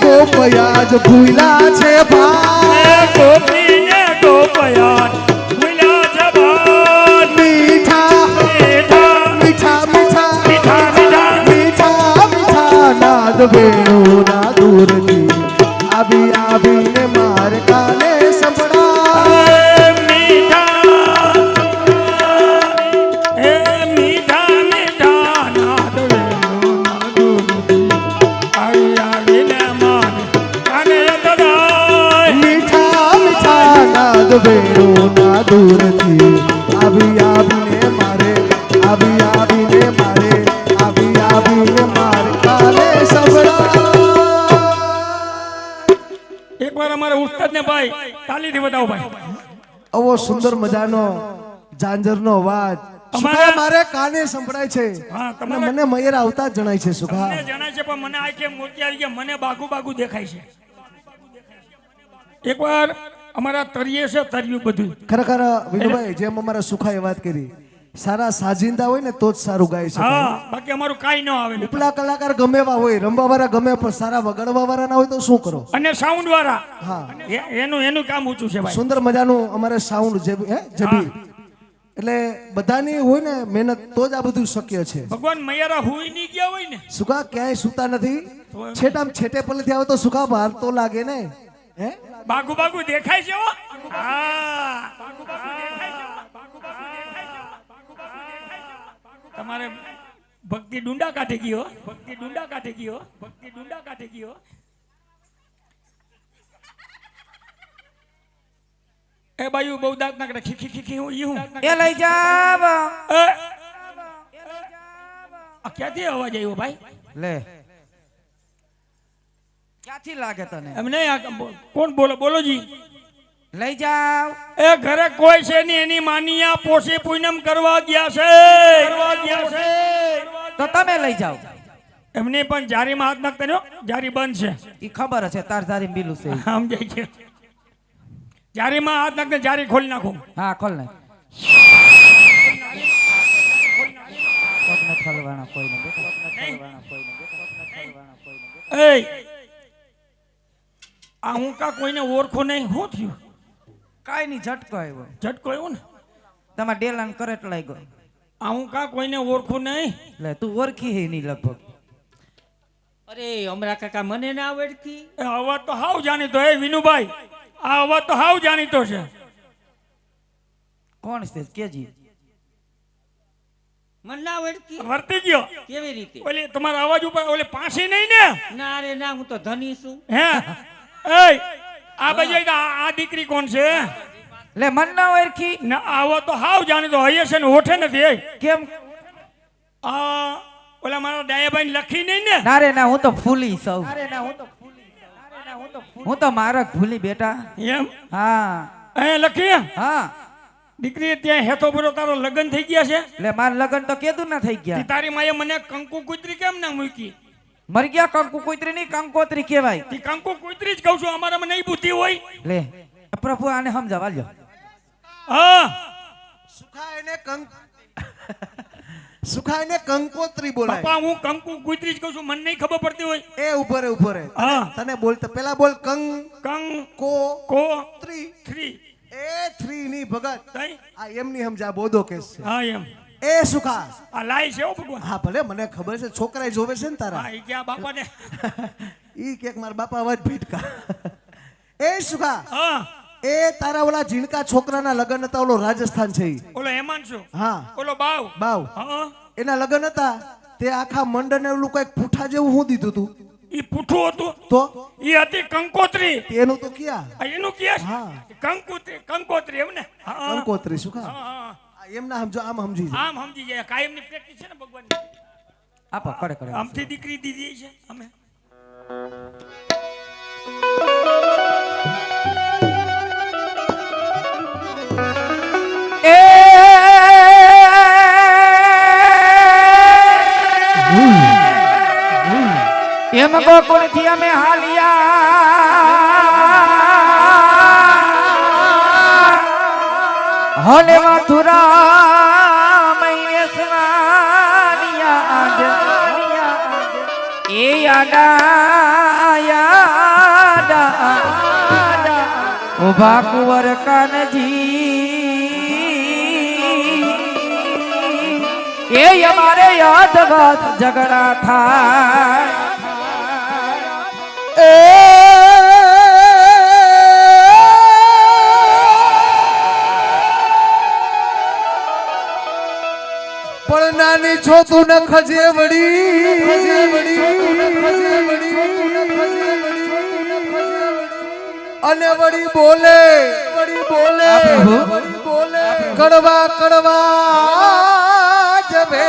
ગોપયાજ ભૂલા છે ભાઈ ગોપીને ગોપયાજ ભૂલા છે ભાઈ મીઠા મીઠા મીઠા મીઠા મીઠા મીઠા મીઠા મીઠા નાદ વેણુ ના દૂરથી આવી આવીને માર કાને સંભળાય મીઠા એ મીઠા મીઠા નાદ વેણુ ના દૂરથી આવી આવીને માર કાને સંભળાય મીઠા મીઠા નાદ વેણુ ના દૂરથી આવી આવીને મારે આવી આવીને મારે આવી આવીને માર કાને સંભળાય એકવાર અમારા ઉસ્તાદને ભાઈ તાલીથી બતાવો ભાઈ આવો સુંદર મજાનો ઝાંઝરનો અવાજ સુખા મારે કાને સંભળાય છે હા, અને તમારે- મને મયર આવતા જ જણાય છે સુખા મને જણાય છે પણ મને આ કેમ મોતી આવી ગયા મને બાગુ બાગુ દેખાય છે એકવાર અમારા તરીએ છે તર્યું બધું ખરેખર વિનુભાઈ જેમ અમારા સુખાએ વાત કરી સારા સાજિંદા હોય ને તો જ સારું ગાય છે હા બાકી અમારું કાઈ ન આવે ને. ઉપલા કલાકાર ગમે એવા હોય રમવા વાળા ગમે પણ સારા વગાડવા વાળા ના હોય તો શું કરો અને સાઉન્ડ વાળા હા એનું કામ ઊંચું છે ભાઈ સુંદર મજાનું અમારે સાઉન્ડ જબી એટલે બધાની હોય ને મહેનત તો જ આ બધું શક્ય છે ભગવાન મૈયારા હુઈ નહીં ગયા હોય ને સુખા ક્યાંય સુતા નથી છેટામ છેટે પલેથી આવે તો સુખા બહાર તો લાગે ને હે બાગુ બાગુ દેખાય છે હો હા બાગુ બાગુ દેખાય છે બાગુ બાગુ દેખાય છે તમારે ભક્તિ ડુંડા કાઢી ગયો ભક્તિ ડુંડા કાઢી ગયો ભક્તિ ડુંડા કાઢી ગયો એ બાયુ બહુ દાંત નાકડે ખીખી ખીખી હું ઈ હું એ લઈ જાવ આ ક્યાંથી અવાજ આવ્યો ભાઈ લે ક્યાંથી લાગે તને એમ નહીં આ કોણ બોલો બોલો જી લઈ જાવ એ ઘરે કોઈ છે નહીં એની માનિયા પોષી પૂનમ કરવા ગયા છે તો તમે લઈ જાવ એમને પણ જારીમાં હાથ નાખતા ને જારી બંધ છે ઈ ખબર છે તાર તારી બીલું છે ઈ. સમજાય છે જારીમાં હાથ નાખતા જારી ખોલી નાખો હા ખોલ ને પગને ખલવાણા કોઈને બેટા પગને ખલવાણા કોઈને બેટા પગને ખલવાણા કોઈને બેટા એ આ હું કા કોઈને ઓળખો નહીં શું થયું કાઈ ની ઝટકો આવ્યો ઝટકો આવ્યો ને તમાર ડેલાન કરેટ લાગ્યો આ હું કા કોઈને ઓળખું નહીં લે તું ઓળખી હે ની લગભગ અરે અમરા કાકા મને ના આવડતી એ અવાજ તો હાવ જાણીતો હે વિનુભાઈ આ અવાજ તો હાવ જાણીતો છે કોણ છે કેજી મને ના આવડતી વર્તી ગયો કેવી રીતે ઓલી તમારા અવાજ ઉપર ઓલી પાસી નહીં ને ના રે ના હું તો ધની છું હે એ આ બાજુ આ દીકરી કોણ છે લે મન ના ઓળખી ના આવો તો હાવ જાણીતો હૈયે છે ને ઓઠે નથી એ કેમ આ ઓલા મારો ડાયાભાઈ લખી નહીં ને ના રે ના હું તો ફૂલી સૌ હું તો મારક ભૂલી બેટા એમ હા એ લખી હા દીકરી ત્યાં હેતો બરો તારો લગ્ન થઈ ગયા છે લે માર લગન તો કેદું ના થઈ ગયા તી તારી માએ મને કંકુ કુતરી કેમ ના મૂકી મરી ગયા કંકુ કોઈત્રી ની કંકોત્રી કહેવાય તી કંકુ કુતરી જ કહું છું અમારામાં નહીં બુદ્ધિ હોય લે પ્રભુ આને સમજાવા લ્યો હા સુખા એને કંકોત્રી બોલાય બાપા હું કંકુ કુતરી જ કહું છું મને નહીં ખબર પડતી હોય એ ઉભો રે હા. તને બોલતા પેલા બોલ કંકો કો ત્રી થ્રી એ 3 ની ભગત તઈ આ એમની સમજા બોધો કેસ છે હા એમ એ સુખા આ લાઈ છે હો ભગવાન હા ભલે મને ખબર છે છોકરાએ જોવે છે ને તારા હા ઈ ગયા બાપાને ઈ કેક મારા બાપા અવાજ ભીટકા એ સુખા હા એ તારા ઓલા ઝીણકા છોકરાના લગ્ન હતા ઓલો રાજસ્થાન છે ઈ. ઓલો હેમાંશુ હા ઓલો બાવ બાવ હા એના લગ્ન હતા તે આખા મંડળને ઓલું કઈક પૂઠા જેવું હું દીધું તું ઈ પૂઠું હતું તો ઈ હતી કંકોત્રી એનું તો ક્યાં આ એનું કેસ હા. કંકોત્રી એમ ને હા કંકોત્રી સુખા હા, હા. એમના સમજો આમ સમજી જાય. આમ સમજી જાય કાયમની પ્રેક્ટિસ છે ને ભગવાન આપો કરે કરે આમથી દીકરી દીધી છે અમે એ એમ ગોકુળ થી અમે હાલિયા હોલે મથુરા મૈયે સ્નાનિયા એ યાડા ઉભા કુંવર કાનજી એ અમારે યાદ વાત ઝઘડા થાય પણ નાની છો તું ન ખજે વડી અને વડી બોલે કડવા જવે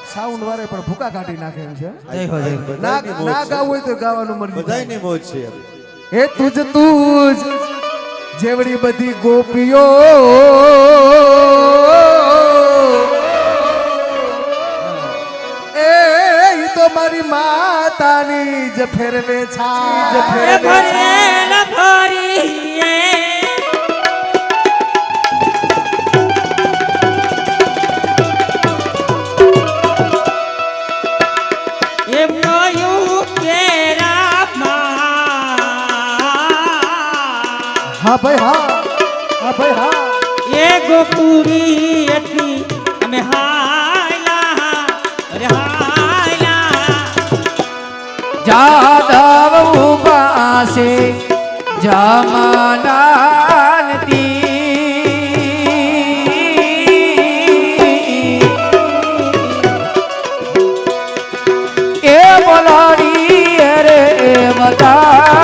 સાઉન્ડ વારે પણ ભૂકા કાઢી નાખે એમ છે ના ગાવું હોય તો ગાવાનું મન બધાયની મોજ છે હે તુજ જેવડી બધી ગોપીઓ એ તો મારી માતાની જ ફેરવે છા હા ભાઈ હા એ ગોકુરી હતી અમે હાયલા અરે હાયલા જાદવ પાસે જમાનાનતી એ બોલાડી રે મદાણા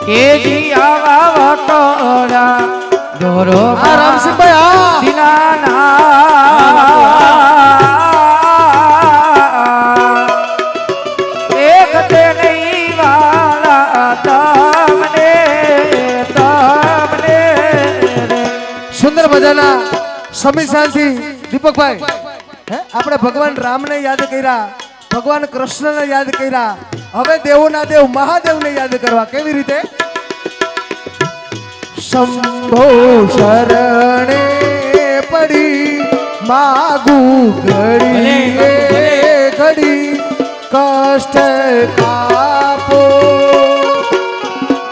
કેજી આવા વટોરા ઢોરો રામસિંહભાઈ દિનાના એક તે નહીં વાલા તમને સુંદર મજાના સમી શાંતિ દીપકભાઈ હે આપણે ભગવાન રામને યાદ કર્યા ભગવાન કૃષ્ણને યાદ કર્યા હવે દેવોના દેવ મહાદેવને યાદ કરવા કેવી રીતે શંભો શરણે પડી માગુ ઘડી કષ્ટ કાપો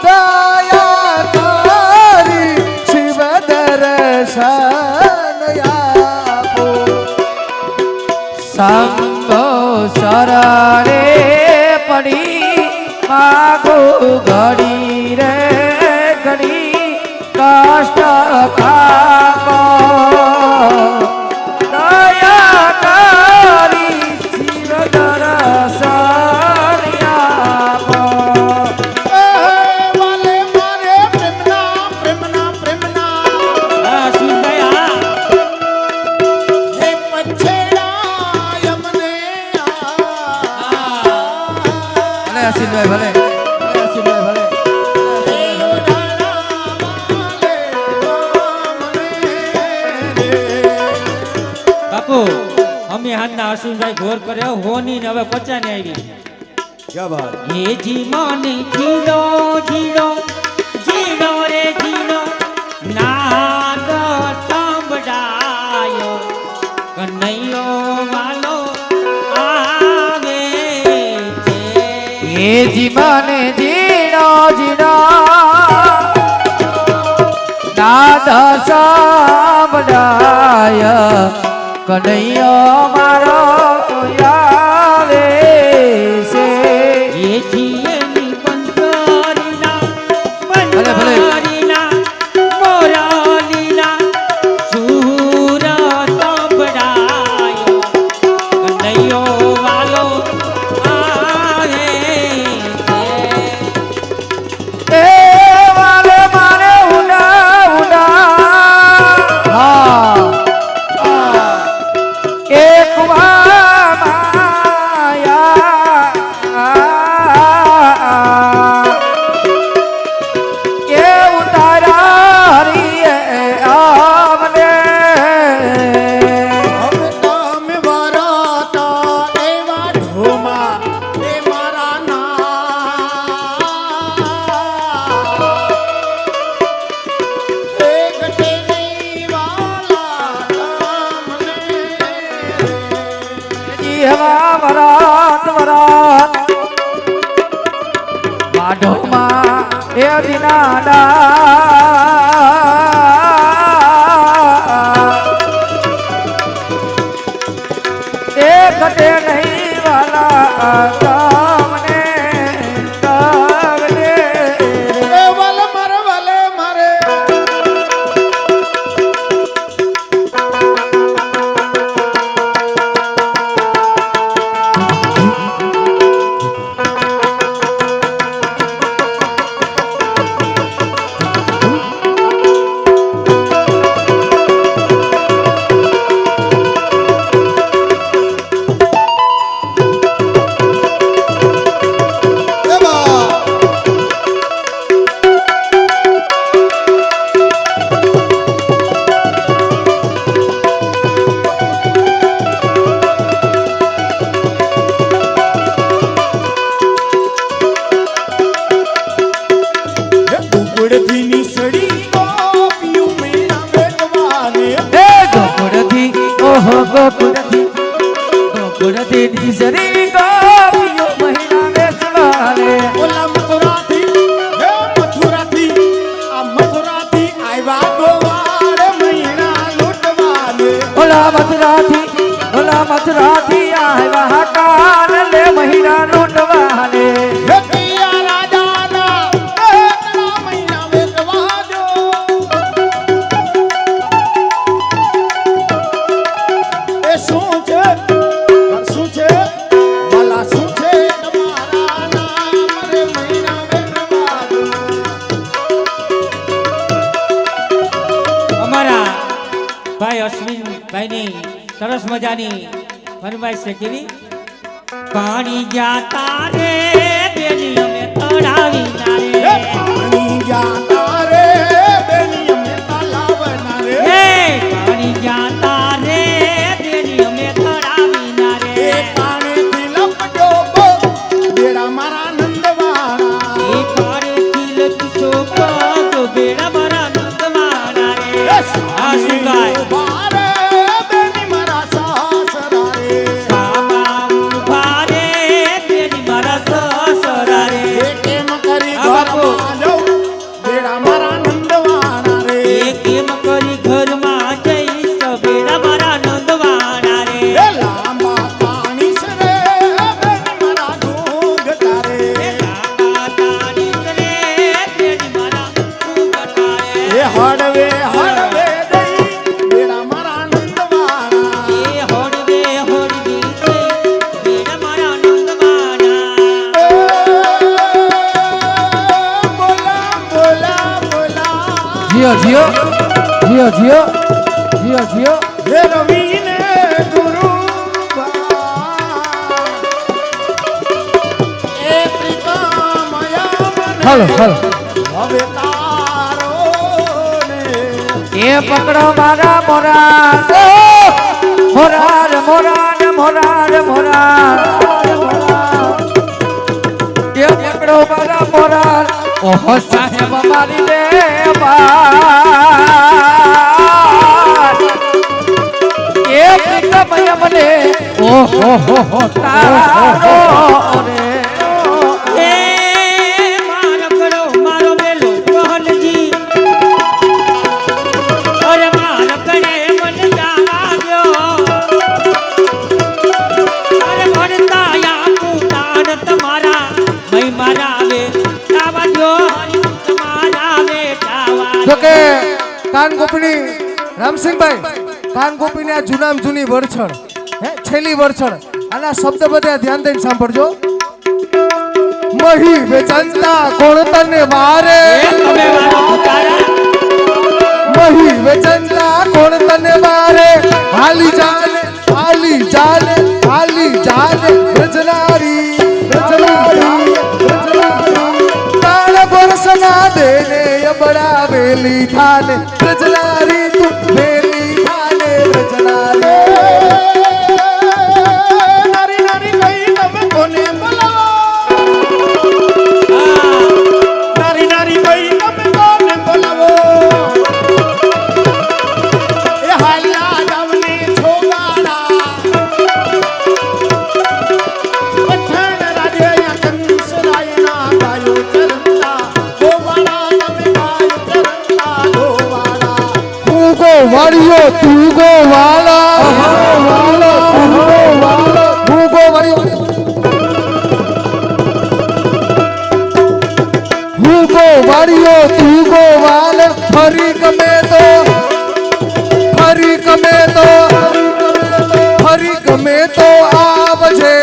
દયા કરી શિવ દર્શન આપો સંગો શરણે પડી માગો ઘડી રે ઘડી કષ્ટ કાપો દયા કરી શિવ દર્શન આપો ભલે બાપુ અમે હાથના અશ્વિનભાઈ ઘોર કર્યો હોની ને હવે પચાને આવી ક્યા બાત એ જી મને જીડો જીડો જીડો રે જીડો નાદ સંભળાયો કનૈયો વાલો આવે છે એ જીવને જીણો જીણો નાદ સાંભળાય કનૈયો મારો આવે છે એ જીએની બંદરીના બંદરીના મોરાલીના સુર સંભળાયો કનૈયો વાલો આવે છે એ વાલે મારે ઉડા ઉડા એ એવા વરાત વરાત વાઢોમાં એ દિનાડા એ કટે નહીં વાલા તમને કવડે એ વાલે મારે એ બા ઉકળતી ની સડી ગોપિયું મેરા બેટવાને એ ગોકુળથી ઓહો ગોકુળથી નીસરી ગોપિયો મહિના બેસવાને ઓલા મથુરાથી આ મથુરાથી આવ્યા ગોવાળ મહિના લૂંટવાને ઓલા મથુરાથી આવ્યા કાન લે મહિના લૂંટવાને હે પિયા રાજાના એકલા મહિના વેચવાજો એ શું છે ભલા શું છે તમારા નામ રે મહિના વેચવાજો અમારા ભાઈ અશ્વિન ભાઈની સરસ મજાની ફરમાઈશ છે કેવી પાણી જાતા રે બેની અમે તળાવી હે ના રે પાણી જાતા રે બેની અમે તલાવના રે હે પાણી જાતા રે બેની અમે તળાવી ના એ રે પાણીથી લપટ્યો બો બેડા મારા નંદવાણા એ પાણીથી લપસો પગ બેડા મારા નંદવાના રે આ શું ગાય બારે બેની મારા સાસરા રે સામા ઉભા રે બેની મારા સસરા રે એ કેમ કરી આ બાપુ. ઘરમાં જાઉં બેડા મારા નંદવાણા રે એ કેમ કરી ઘરમાં જઈશ બેડા મારા નંદવાના રે એ લાંબા પાણી સરે બેની મારા ઘૂંઘટા રે એ લાંબા તાળી કરે બેડી મારા ઉગટા રે એ હળવે દઈ બેડા મારા નંદવાણા એ હોડવે હોડવી જઈ બેડા મારા નંદવાના બોલા જીઓ હે રવિને ગુરુ એ ત્રિકામયા મને હાલો હવે તારો ને એ પકડો મારા મોરાર એ પકડો મારા મોરાર ઓહો સાહેબ મારી દે એ પ્રિકમય મને ઓહો તારો રે એ મારો કરો મારો બેલો કહલજી અરે માર કરે મન જાગ્યો અરે ભરતા યા તાણ તમારા મય મારા વે આવા જો તમારા બેટાવા જો કે કાન ગોપીની રામસિંહભાઈ કાન ગોપીની આ જૂનામ જૂની વરછડ છેલ્લી વરછડ આના શબ્દ બધા ધ્યાન દઈને સાંભળજો મહી વેચંતા કોણ તને વારે એ તમે મારો પુકારા મહી વેચંતા કોણ તને વારે હાલી જાલે રજનારી તાળ બરસના દેને અબડા વેલી થાને રજનારી તું વેલી થાને રજનારી નારી નારી કઈ તમે કોને બોલાવો નારી નારી કઈ તમે કોને બોલાવો એ હાલ્યા જાવને વાળીઓ તું ગો વાલા તું ગો વાળીઓ હું ગો વાળીઓ તું ગો વાલ ફરી ગમે તો આવજે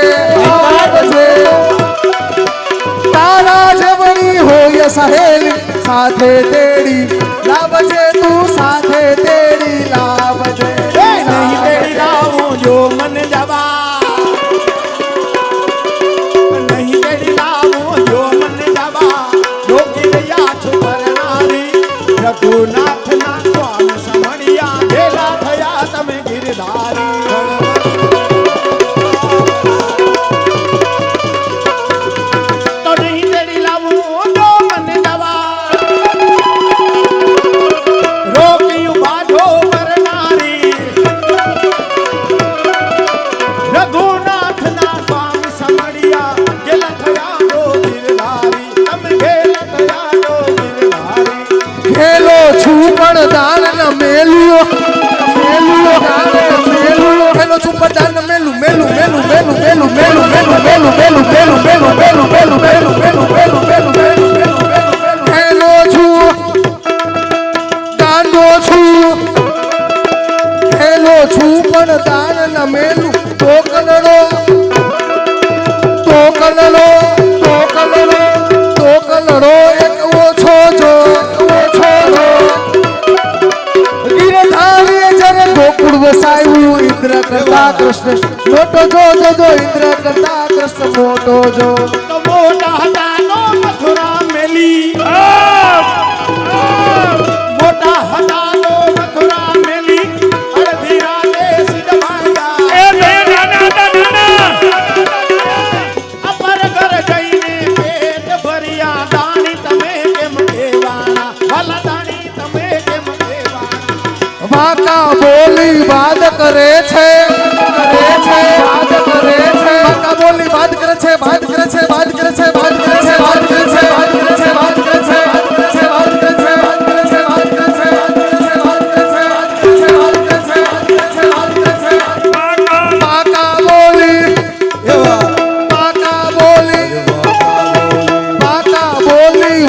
તારા જવણી હોય સહેલી સાથે તેડી લાવજે તું સાથે તેડી લાવજે નહીં તેડી લાવું જો મન જવા નહીં તેડી લાવું જો મન જવા જોગી રહ્યા છો પરનારી રઘુનાથ ના સ્વામી સમણિયા ભેલા થયા તમે ગિરધારી તો નહીં તેડી લાવું જો મન જવા રોક્યું બાધો કરનારી રઘુનાથ ના સ્વામી સમડિયા ગેલા થયા જો ગિરધારી તમે ગેલા થયા જો ગિરધારી ખેલો છું પણ દાન ન મેલ્યો ખેલો છું પણ દાન ન મેલું ખેલો છું દાંડો છું ખેલો છું પણ દાન ન મેલું તો કલડો એક ઓછો જો ગિરધારીએ જ્યારે ગોકુળ વસાવ્યું ઇન્દ્ર કરતા કૃષ્ણ મોટો જો ઇન્દ્ર કરતા કૃષ્ણ મોટો જો તો મોટા હતા નો મથુરા મેલી મોટા હતા નો મથુરા મેલી અડધી રાતે સિદ્ધ ભાગ્યા એ બે નાના હતા નાના અપર ઘર જઈને પેટ ભર્યા દાણી તમે કેમ દેવાના ભલા દાણી તમે કેમ દેવાના વાકા બોલી વાત કરે છે વાકા બોલી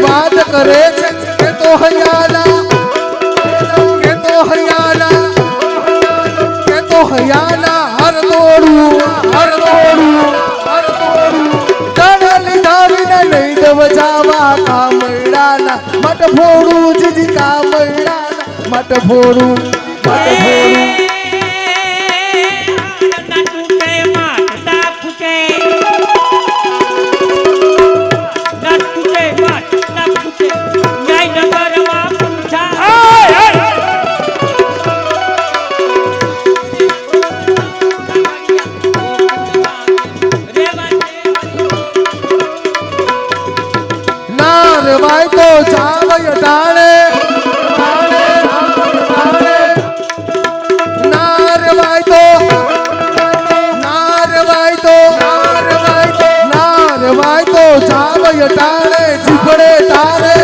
વાત કરે છે કે તો હૈયાના હર દોડું દાણા લીધા વિના નહીં દવજાવા કામડાના મટ ફોડું જીજી કામડાના મટ ફોડું નારવાય તો જાવય ટાણે નારવાય તો જાવય ટાણે જીભડે તારે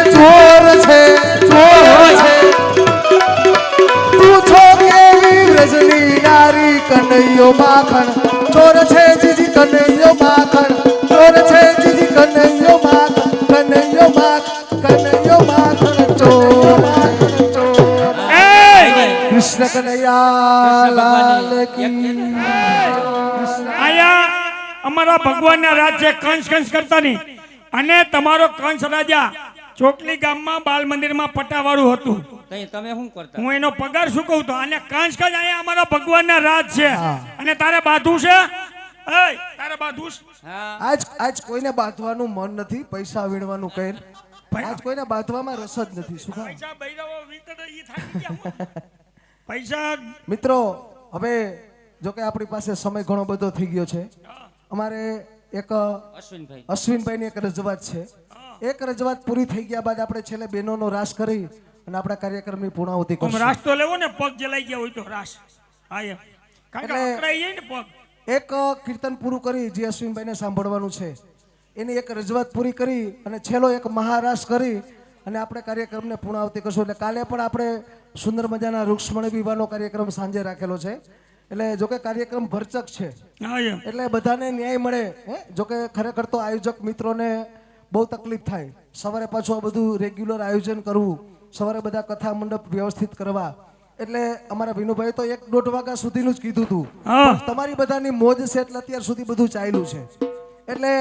ચોર છે તું છો કેવી વ્રજની નારી કનૈયો માખણ ચોર છે જીજી કનૈયો માખણ ચોર છે જીજી કનૈયો માખણ ચોર કૃષ્ણ કનૈયા લાલ કી આયા અમારા ભગવાનના રાજ્ય કંસ કરતા નહીં અને તમારો કંસ રાજા ચોકલી ગામમાં બાલ મંદિરમાં પટાવાળું હતું તમે શું કરતા હું એનો પગાર ચૂકવું તો અને કંસ અહીંયા અમારા ભગવાનના રાજ છે અને તારે બાધું છે તારે બાધું આજ કોઈને બાંધવાનું મન નથી પૈસા વીણવાનું કઈ આજ કોઈને બાંધવામાં રસ જ નથી શું કામ? પૈસા બૈરાઓ વીતડ ઈ થાકી ગયા પૈસા મિત્રો હવે જો કે આપણી પાસે સમય ઘણો બધો થઈ ગયો છે અમારે એક અશ્વિનભાઈની એક રજૂઆત છે એક રજૂઆત પૂરી થઈ ગયા બાદ આપણે છેલ્લે બહેનોનો રાસ કરી અને આપણા કાર્યક્રમની પૂર્ણાહુતિ કરીશું. રાસ તો લેવો ને પગ જલાઈ ગયા હોય તો રાસ હા એમ કારણ કે અકળાઈ જાય ને પગ એક કીર્તન પૂરું કરી જે અશ્વિનભાઈને સાંભળવાનું છે એની એક રજૂઆત પૂરી કરી અને છેલ્લો એક મહારાસ કરી અને આપણે કાર્યક્રમને પૂર્ણાવતી કરશું. એટલે કાલે પણ આપણે સુંદર મજાના રૂક્ષ્મણી વિવાહનો કાર્યક્રમ સાંજે રાખેલો છે. એટલે જોકે કાર્યક્રમ ભરચક છે હા એમ એટલે બધાને ન્યાય મળે. જોકે ખરેખર તો આયોજક મિત્રોને બહુ તકલીફ થાય. સવારે પાછું આ બધું રેગ્યુલર આયોજન કરવું, સવારે બધા કથા મંડપ વ્યવસ્થિત કરવા. એટલે અમારા વિનુભાઈ તો 1-1.5 વાગ્યા સુધીનું જ કીધું હતું. હા. પણ તમારી બધાની મોજ છે એટલે અત્યાર સુધી બધું ચાલ્યું છે. એટલે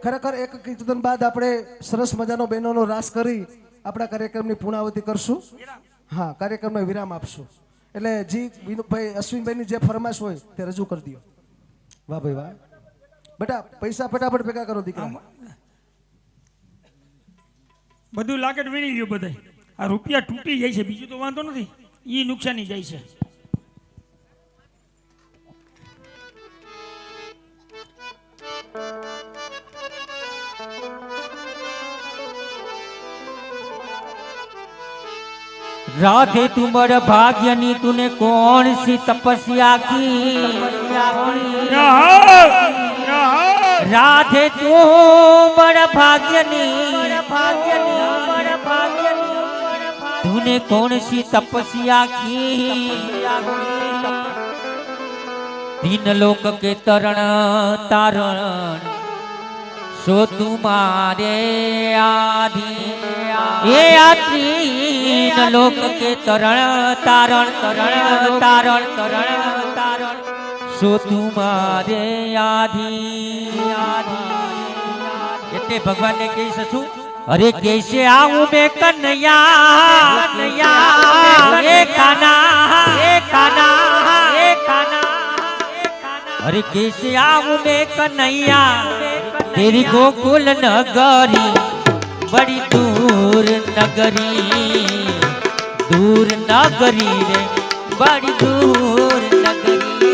ખરેખર એક કીર્તન બાદ આપણે સરસ મજાનો બહેનોનો રાસ કરી આપણા કાર્યક્રમની પૂર્ણાવતી કરશું. હા, કાર્યક્રમને વિરામ આપશું. એટલે જી વિનુભાઈ અશ્વિનભાઈની જે ફરમાશ હોય તે રજૂ કરી દો. વાહ ભાઈ વાહ. બેટા પૈસા ફટાફટ ભેગા કરો દીકરા. બધું લાકેટ વીણી ગયું બધાય. આ રૂપિયા તૂટી જાય છે, બીજું તો વાંધો નથી, ઈ નુકસાની જાય છે. राधे तुमर भाग्यनी तूने कौन सी तपस्या की राधे तुमर भाग्यनी तूने कौन सी तपस्या की तीन लोक के तरण तारण सो तुम्हारे आधी ये तीन लोक के तरण तारण तरण तारण तरण तारण सो तुम्हारे आधी એટલે ભગવાનને કહી શકું અરે कैसे आऊं मैं कन्हैया ए काना ए काना ए काना अरे कैसे आऊं मैं कन्हैया तेरी गोकुल नगरी बड़ी दूर नगरी रे बड़ी दूर नगरी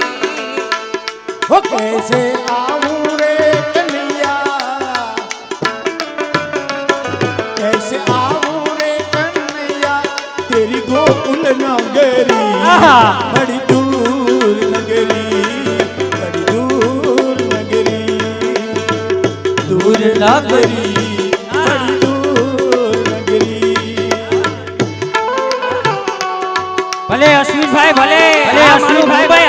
हो कैसे आऊं रे कन्हैया, कैसे आऊं रे कन्हैया तेरी गोकुल नगरी बड़ी दूर नगरी, बड़ी दूर नगरी, दूर नगरी, बड़ी दूर नगरी। भले अश्विन भाई भले अश्विन भाई भाई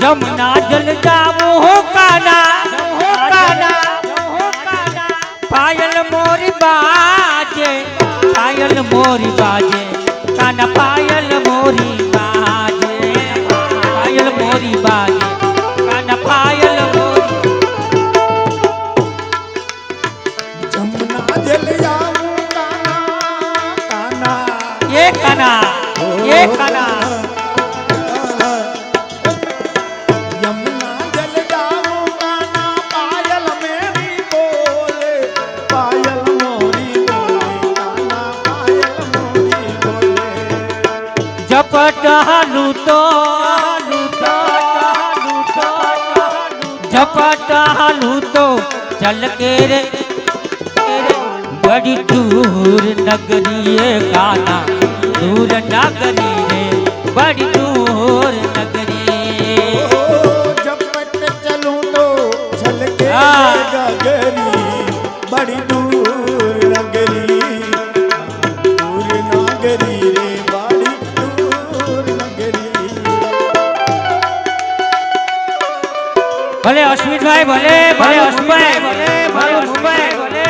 जमुना जल जाऊं हो काना पायल मोरी बाजे पायल मोरी बाजे काना पायल मोरी बाजे पायल मोरी बाजे काना पायल मोरी जमुना जल जाऊं काना काना ये काना यमुना जल जाऊं काना पायल मेरी बोले, पायल मोरी बोले काना पायल मोरी बोले। झपट लूटो झपट लूटो चल के रे बड़ी दूर नगरी है काना दूर नगरी रे बड़ी दूर नगरी ओ झपट चलूं तो चल के गगरी बड़ी दूर नगरी, दूर नगरी रे बड़ी दूर नगरी। भले अश्विन भाई भले अश्विन भाई भले अश्विन भाई भले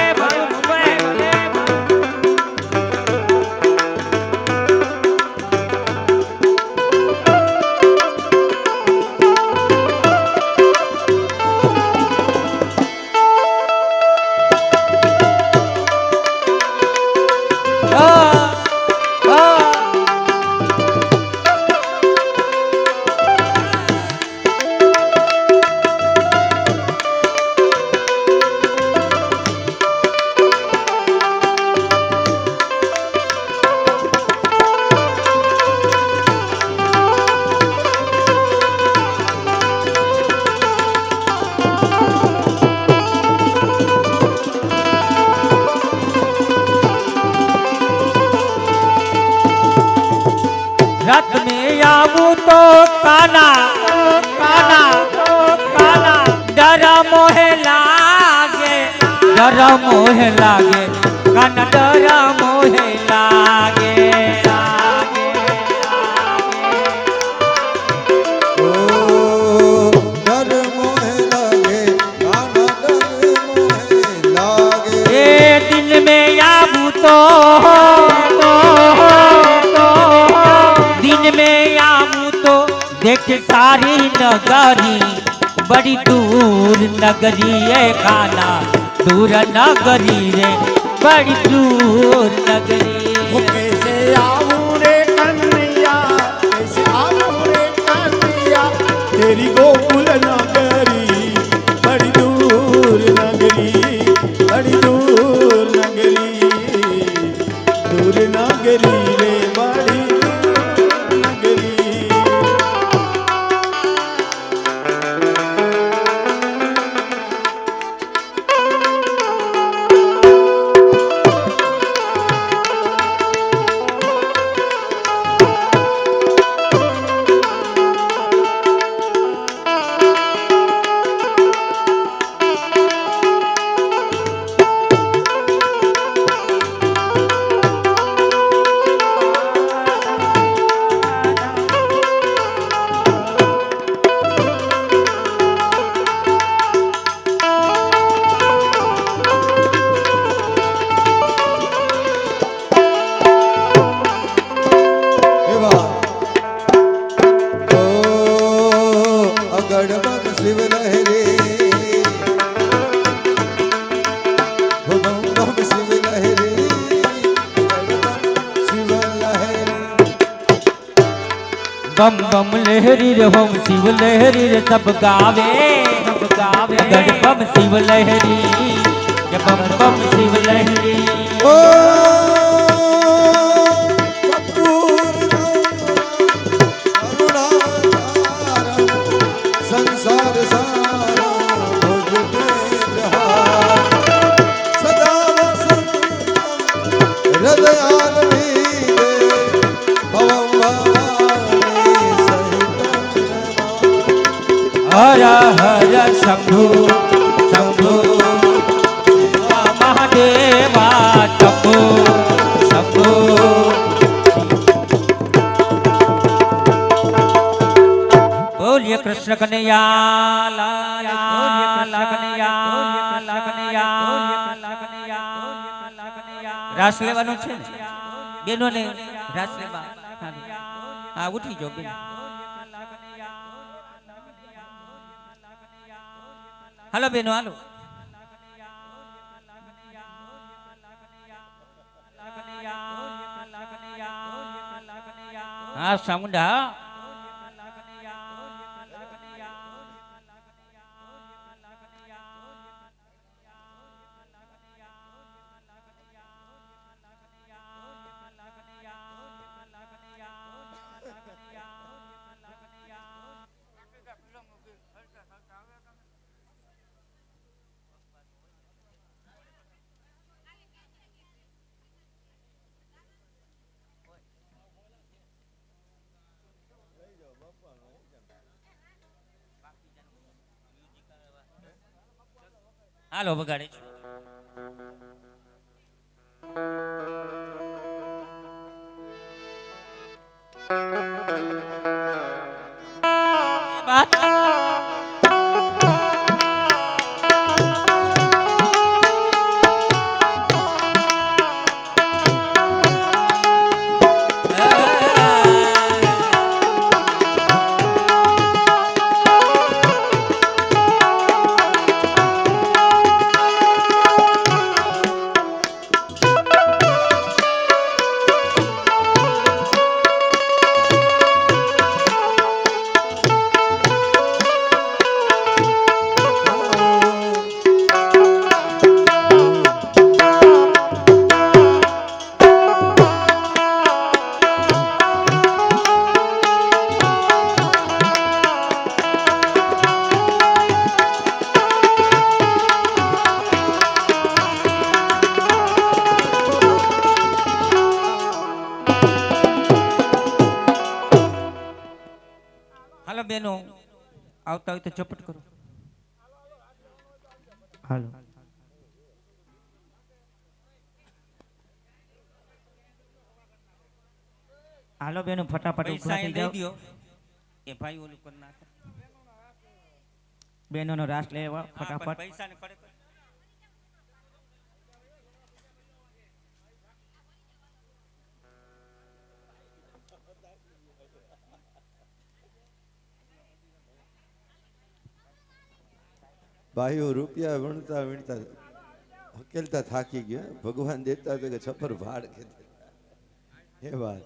रत में आऊं तो काना काना काना डर मोहे लागे काना डर मोहे लागे ओ डर मोहे लागे काना डर मोहे लागे ए दिन में आऊं तो दिन में आऊं तो देख सारी नगरी बड़ी दूर नगरी है काना दूर नगरी रे बड़ी दूर नगरी वो कैसे आऊं रे कन्हैया कैसे आऊं रे कन्हैया तेरी गोकुल नगरी बड़ी दूर नगरी बड़ी दूर नगरी रे बड़ी दूर नगरी गड़बड़ शिव लहरे बम शिव लहरे शिव लहरे बम बम लहरी रे होम शिव लहरी रे सब गावे गढ़ बम शिव लहरी ये बम बम शिव लहरी ओ संसार सारा भोज बिहार सदा हृदयाल हर हर शंभु शंभु महादेवा शंभु शंभु बोलिए कृष्ण कन्हैया लाल રાસ લેવાનું છે ને બેનો ને રાસ લેવા હા ઉઠી જાઓ બેન હાલો બેનો હાલો હા સામુંડા હાલો વગાડે હાલો બેનો આવતા હોય તો ચપટ કરો. હાલો હાલો બેનો ફટાફટ ઉભા થઈ જાઓ. એ ભાઈ ઓલું કર નાખે. બેનોનો રાસ લેવા ફટાફટ. પૈસા ને ખડે ભાઈઓ રૂપિયા વીણતા વીણતા હકેલતા થાકી ગયા. ભગવાન દેતા તો કે છપર ભાડ કે એ વાત.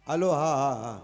હાલો હા હા હા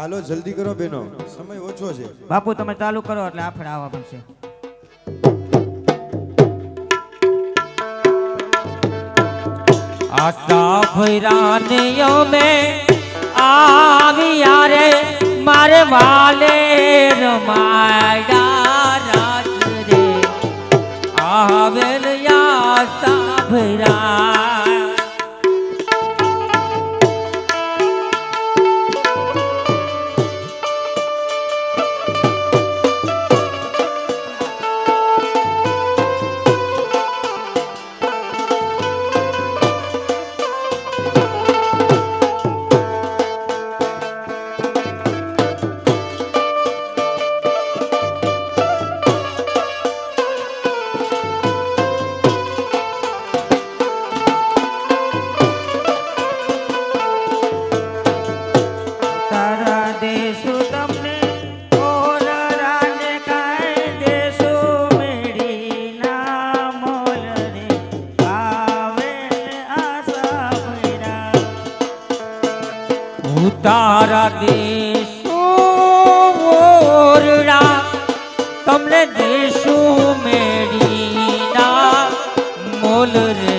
હાલો જલ્દી કરો બેનો, સમય ઓછો છે. બાપુ તમે ચાલુ કરો એટલે આપણે આવવા બનશે. આશા ભૈરાને અમે આવ્યા રે મારે વાલે રમાડા રાત રે આવેલ આશા ભૈરા. તારા દેશો ઓરડા તમને દેશું મેડીના મોલ રે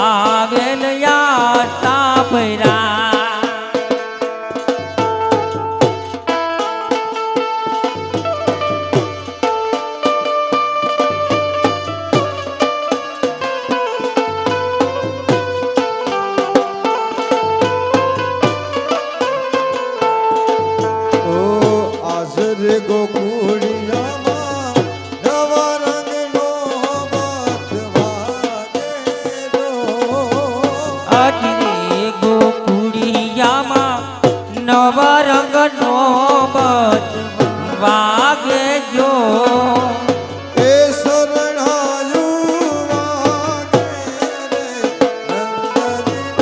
આવેલ આશા ભૈરા. ગોકુળિયામાં નવા રંગનો મત વાગેલો. અજરે ગોકુળિયામાં નવા રંગનો બત વાગે જો એ શરણાયું વાગે રે નંદરીને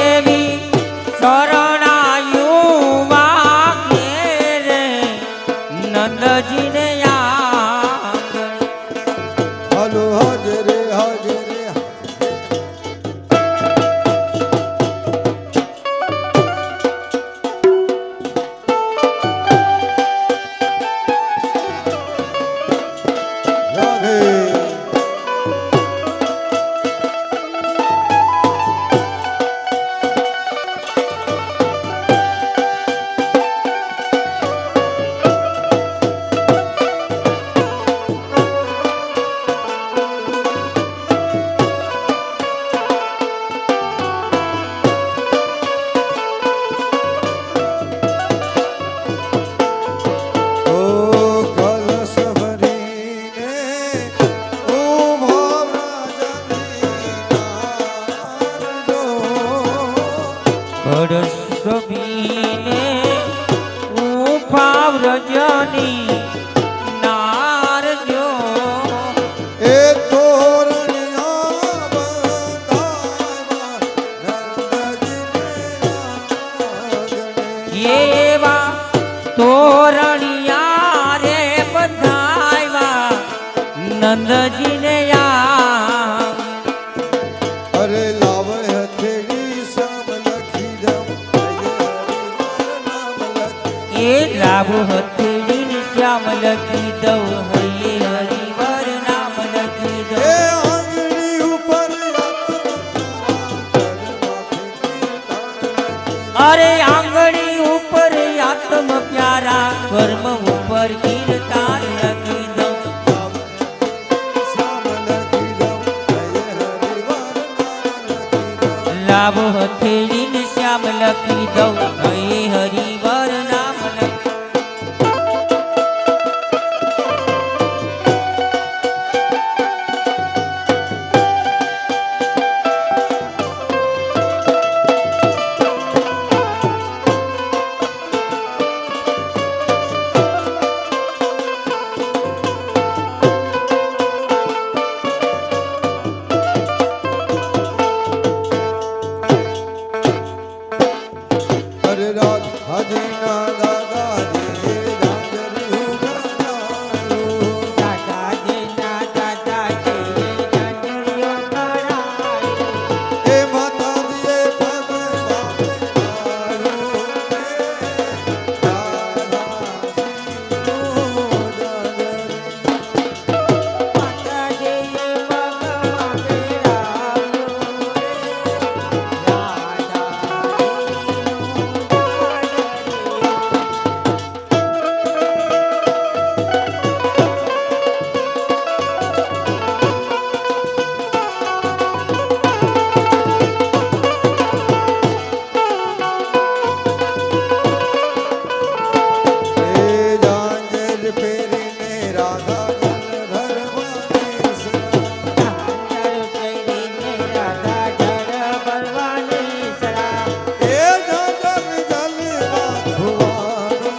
એવી શરણાયું વાગે રે નંદજીને આંગણ. હાલો હાજરે હાજરે લાવો હથેળીને શ્યામ લખી દઉં હે હરિવર નામ લખી હરે રાત હાજીના દાદાજી ઝાંઝરિયું ગણાયું. દાદાજીના દાદાજી ઝાંઝરિયો ગણાયું. એ માતાજીએ પગ બાંધ્યું. દાદાજીનું ઝાંઝરિયું. માતાજીએ ભગવાન રાવ્યો એ ઝાંઝર પહેરીને રાધા જલધરવાની સરા. એ ઝાંઝર જલમાં ધુવાનો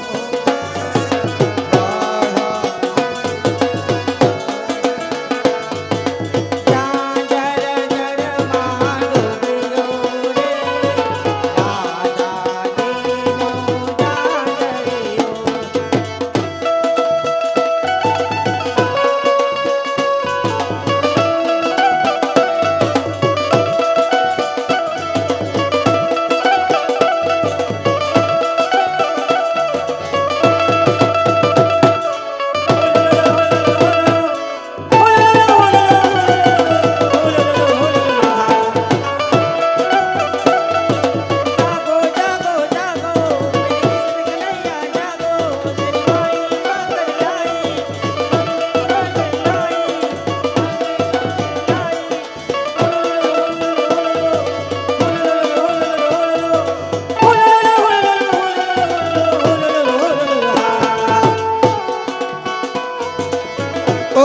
ઓ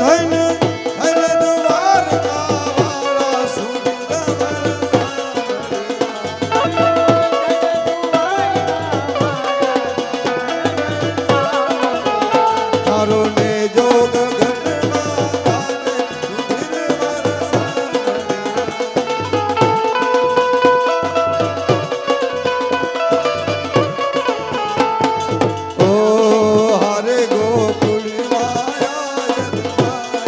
ધન ધન દ્વારકા વાળા તારો ને જોગ ગગનમાં ગાને સુધીર વરસાવે. ઓ હરે ગોકુળ માયા જગમારી.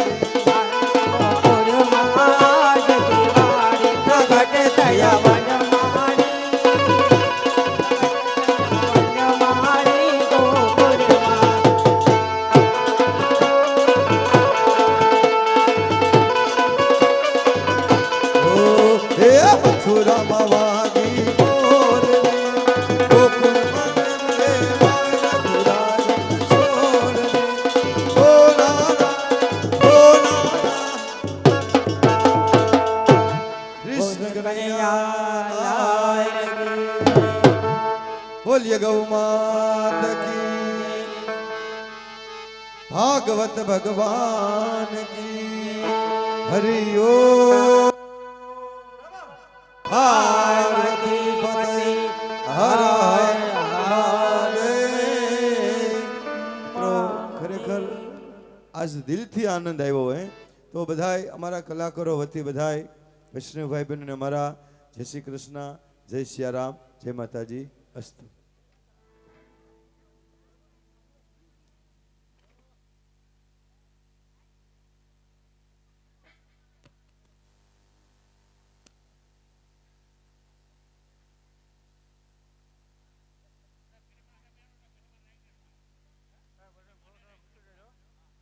ઓ હે મથુરામાં વાગી બોલને. ગોકુળમાં રે મથુરાને છોડને. ઓ નાના ઓ નાના કૃષ્ણ કનૈયા લાલ કી. બોલીએ ગૌ માત કી. ભાગવત ભગવાન કી. હરિ ઓમ. પાર્વતી પતિ હર હર મહાદેવ. મિત્રો ખરેખર આજ દિલથી આનંદ આવ્યો હોય તો બધાય અમારા કલાકારો વતી બધાય વૈષ્ણવ ભાઈ બહેનોને અમારા જય શ્રી કૃષ્ણ, જય સિયારામ, જય માતાજી, અસ્તુ.